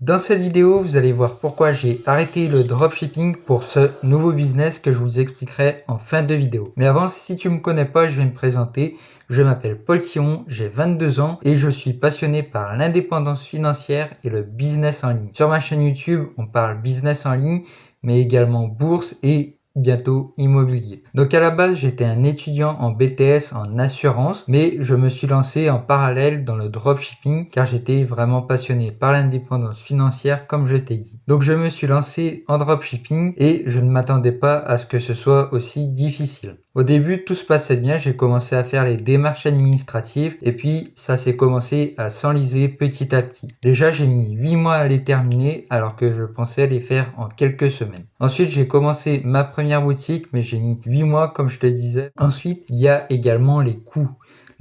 Dans cette vidéo, vous allez voir pourquoi j'ai arrêté le dropshipping pour ce nouveau business que je vous expliquerai en fin de vidéo. Mais avant, si tu me connais pas, je vais me présenter. Je m'appelle Paul Thiron, j'ai 22 ans et je suis passionné par l'indépendance financière et le business en ligne. Sur ma chaîne YouTube, on parle business en ligne, mais également bourse et bientôt immobilier. Donc à la base, j'étais un étudiant en BTS en assurance, mais je me suis lancé en parallèle dans le dropshipping car j'étais vraiment passionné par l'indépendance financière comme je t'ai dit. Donc je me suis lancé en dropshipping et je ne m'attendais pas à ce que ce soit aussi difficile. Au début, tout se passait bien, j'ai commencé à faire les démarches administratives et puis ça s'est commencé à s'enliser petit à petit. Déjà, j'ai mis 8 mois à les terminer alors que je pensais les faire en quelques semaines. Ensuite, j'ai commencé ma première boutique, mais j'ai mis 8 mois comme je te disais. Ensuite, il y a également les coûts.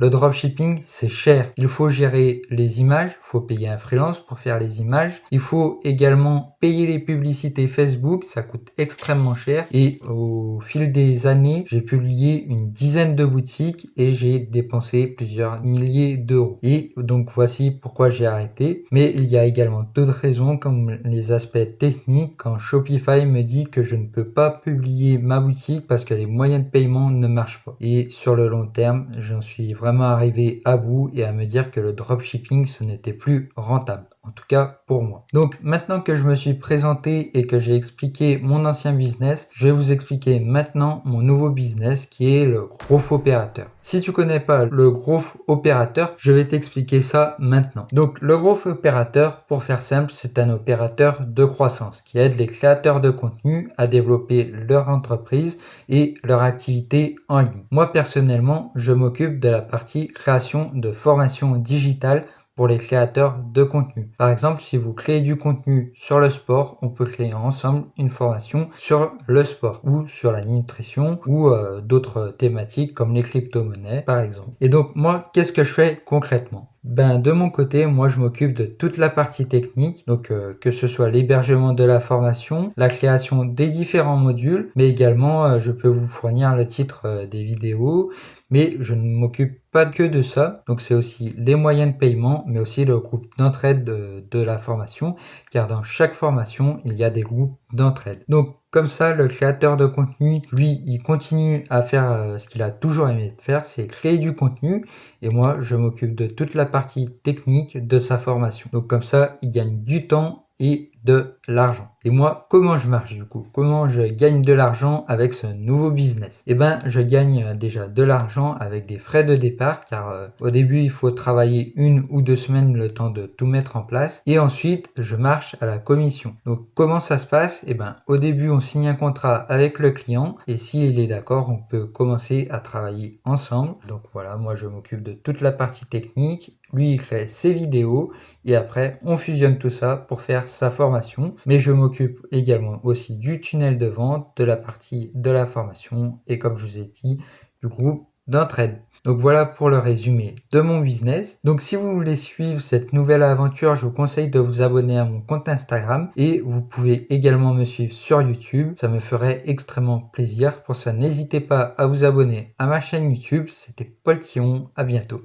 Le dropshipping, c'est cher. Il faut gérer les images, il faut payer un freelance pour faire les images. Il faut également payer les publicités Facebook, ça coûte extrêmement cher. Et au fil des années, j'ai publié une dizaine de boutiques et j'ai dépensé plusieurs milliers d'euros. Et donc voici pourquoi j'ai arrêté. Mais il y a également d'autres raisons comme les aspects techniques. Quand Shopify me dit que je ne peux pas publier ma boutique parce que les moyens de paiement ne marchent pas. Et sur le long terme, j'en suis vraiment arrivé à bout et à me dire que le dropshipping ce n'était plus rentable, en tout cas pour moi. Donc maintenant que je me suis présenté et que j'ai expliqué mon ancien business, je vais vous expliquer maintenant mon nouveau business qui est le Growth Operator. Si tu connais pas le Growth Operator, je vais t'expliquer ça maintenant. Donc le Growth Operator, pour faire simple, c'est un opérateur de croissance qui aide les créateurs de contenu à développer leur entreprise et leur activité en ligne. Moi personnellement, je m'occupe de la partie création de formations digitales pour les créateurs de contenu. Par exemple, si vous créez du contenu sur le sport, on peut créer ensemble une formation sur le sport ou sur la nutrition ou d'autres thématiques comme les crypto-monnaies par exemple. Et donc moi, qu'est-ce que je fais concrètement ? De mon côté, moi je m'occupe de toute la partie technique, donc que ce soit l'hébergement de la formation, la création des différents modules, mais également je peux vous fournir le titre des vidéos, mais je ne m'occupe pas que de ça, donc c'est aussi les moyens de paiement, mais aussi le groupe d'entraide de la formation, car dans chaque formation, il y a des groupes d'entraide. Donc comme ça, le créateur de contenu, lui, il continue à faire ce qu'il a toujours aimé faire, c'est créer du contenu, et moi, je m'occupe de toute la partie technique de sa formation. Donc comme ça, il gagne du temps et de l'argent. Et moi, comment je marche du coup? Comment je gagne de l'argent avec ce nouveau business? Je gagne déjà de l'argent avec des frais de départ, car au début, il faut travailler 1 ou 2 semaines le temps de tout mettre en place. Et ensuite, je marche à la commission. Donc comment ça se passe? Au début, on signe un contrat avec le client et s'il est d'accord, on peut commencer à travailler ensemble. Donc voilà, moi je m'occupe de toute la partie technique. Lui, il crée ses vidéos et après, on fusionne tout ça pour faire sa formation. Mais je m'occupe également aussi du tunnel de vente, de la partie de la formation et comme je vous ai dit, du groupe d'entraide. Donc voilà pour le résumé de mon business. Donc si vous voulez suivre cette nouvelle aventure, je vous conseille de vous abonner à mon compte Instagram et vous pouvez également me suivre sur YouTube. Ça me ferait extrêmement plaisir. Pour ça, n'hésitez pas à vous abonner à ma chaîne YouTube. C'était Paul Thiron. À bientôt.